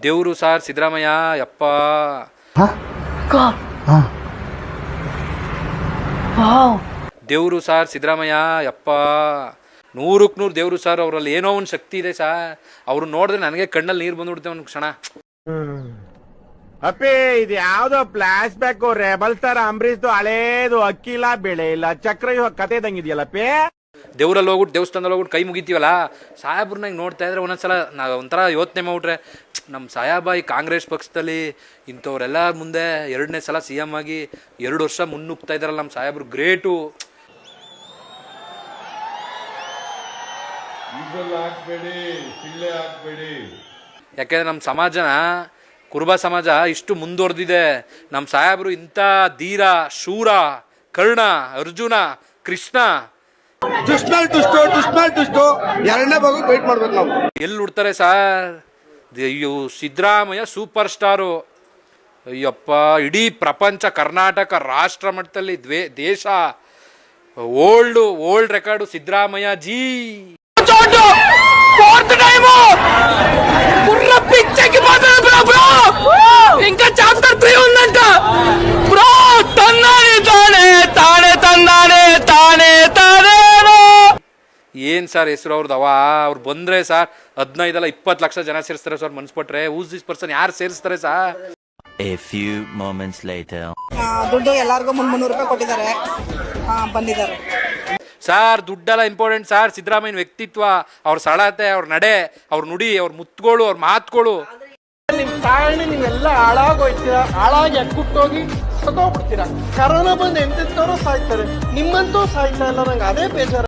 ದೇವ್ರು ಸಾರ್ ಸಿದ್ದರಾಮಯ್ಯ ಯಪ್ಪ. ದೇವ್ರು ಸಾರ್ ಸಿದ್ದರಾಮಯ್ಯ ಯಪ್ಪ, 100ಕ್ಕೆ 100 ದೇವ್ರು ಸಾರ್. ಅವರಲ್ಲಿ ಏನೋ ಒಂದು ಶಕ್ತಿ ಇದೆ ಸಾರ್. ಅವ್ರು ನೋಡಿದ್ರೆ ನನಗೆ ಕಣ್ಣಲ್ಲಿ ನೀರು ಬಂದ್ಬಿಡುತ್ತೆ ಒಂದು ಕ್ಷಣ. ಅಪ್ಪಿ ಇದು ಯಾವ್ದೋ ಫ್ಲಾಶ್ ಬ್ಯಾಕ್ ರೆಬಲ್ ಸ್ಟಾರ್ ಅಂಬರೀಶ್ದು ಹಳೇದು ಅಕ್ಕಿ ಇಲ್ಲ ಬೆಳೆ ಇಲ್ಲ ಚಕ್ರ ಕತೆ ಇದಂಗಿದೆಯಲ್ಲಪ್ಪಿ. ದೇವ್ರಲ್ಲಿ ಹೋಗ್ಬಿಟ್ಟು ದೇವಸ್ಥಾನದಲ್ಲಿ ಹೋಗ್ಬಿಟ್ಟು ಕೈ ಮುಗಿತೀವಲ್ಲ, ಸಾಹೇಬ್ರನ್ನ ನೋಡ್ತಾ ಇದ್ರೆ ಒಂದೊಂದ್ಸಲ ಒಂಥರ ಯೋಚನೆ ಮಾಡ್ಬಿಟ್ರೆ, ನಮ್ಮ ಸಾಹೇಬ ಈ ಕಾಂಗ್ರೆಸ್ ಪಕ್ಷದಲ್ಲಿ ಇಂಥವ್ರೆಲ್ಲ ಮುಂದೆ 2ನೇ ಸಲ CM ಆಗಿ 2 ವರ್ಷ ಮುನ್ನುಗ್ತಾ ಇದಾರಲ್ಲ ನಮ್ಮ ಸಾಹೇಬ್ರು, ಗ್ರೇಟು. ಯಾಕೆಂದ್ರೆ ನಮ್ಮ ಸಮಾಜನ, ಕುರುಬ ಸಮಾಜ ಇಷ್ಟು ಮುಂದುವರೆದಿದೆ. ನಮ್ಮ ಸಾಹೇಬರು ಇಂಥ ಧೀರ, ಶೂರ, ಕರ್ಣ, ಅರ್ಜುನ, ಕೃಷ್ಣ ಎರಡನೇ ಭಾಗಕ್ಕೆ ವೇಟ್ ಮಾಡ್ಬೇಕು ನಾವು. ಎಲ್ಲಿ ಉಡ್ತಾರೆ ಸಾರ್? ಅಯ್ಯೋ ಸಿದ್ದರಾಮಯ್ಯ ಸೂಪರ್ ಸ್ಟಾರು. ಅಯ್ಯಪ್ಪ, ಇಡೀ ಪ್ರಪಂಚ, ಕರ್ನಾಟಕ ರಾಷ್ಟ್ರ ಮಟ್ಟದಲ್ಲಿ ದೇಶ ಓಲ್ಡ್ ರೆಕಾರ್ಡು ಸಿದ್ದರಾಮಯ್ಯ ಜೀ. ఇంకా చాప్టర్ 3 ఉందంట బ్రో. తన్నానే తానే తానే తన్నానే తానే తానేనో. ಏನ್ ಸರ್ ಹೆಸರು ಅವ್ರದವ? ಅವ್ರು ಬಂದ್ರೆ ಸರ್ 15 ಅಲ್ಲ 20 ಲಕ್ಷ ಜನ ಸೇರಿಸ್ತಾರೆ ಸರ್. ಮನ್ಸ್ಪಟ್ರೆ ಹೂಸ್ ದಿಸ್ ಪರ್ಸನ್, ಯಾರು ಸೇರಿಸ್ತಾರೆ sir? A few moments later. ದುಡ್ಡು ಎಲ್ಲಾರ್ಗೂ 300 ರೂಪಾಯಿ ಕೊಟ್ಟಿದ್ದಾರೆ, ಬಂದಿದ್ದಾರೆ ಸರ್. ದುಡ್ಡೆಲ್ಲ ಇಂಪಾರ್ಟೆಂಟ್ ಸರ್. ಸಿದ್ದರಾಮಯ್ಯನ ವ್ಯಕ್ತಿತ್ವ, ಅವ್ರ ಸಳತೆ, ಅವ್ರ ನಡೆ, ಅವ್ರ ನುಡಿ, ಅವ್ರ ಮುತ್ತುಗಳು, ಅವ್ರ ಮಾತುಗಳು. ನಿಮ್ ಕಾರಣ ನೀವೆಲ್ಲ ಹಾಳಾಗೋಯ್ತೀರಾ, ಹಾಳಾಗಿ ಅಕ್ಕುಟ್ಟೋಗಿ ಸತ್ತೋಗ್ಬಿಡ್ತೀರಾ. ಕರೋನಾ ಬಂದು ಎಂತೆಂತವ್ರು ಸಾಯ್ತಾರೆ, ನಿಮ್ಮಂತೂ ಸಾಯ್ತಾ ಇಲ್ಲ. ನಂಗೆ ಅದೇ ಬೇಜಾರು.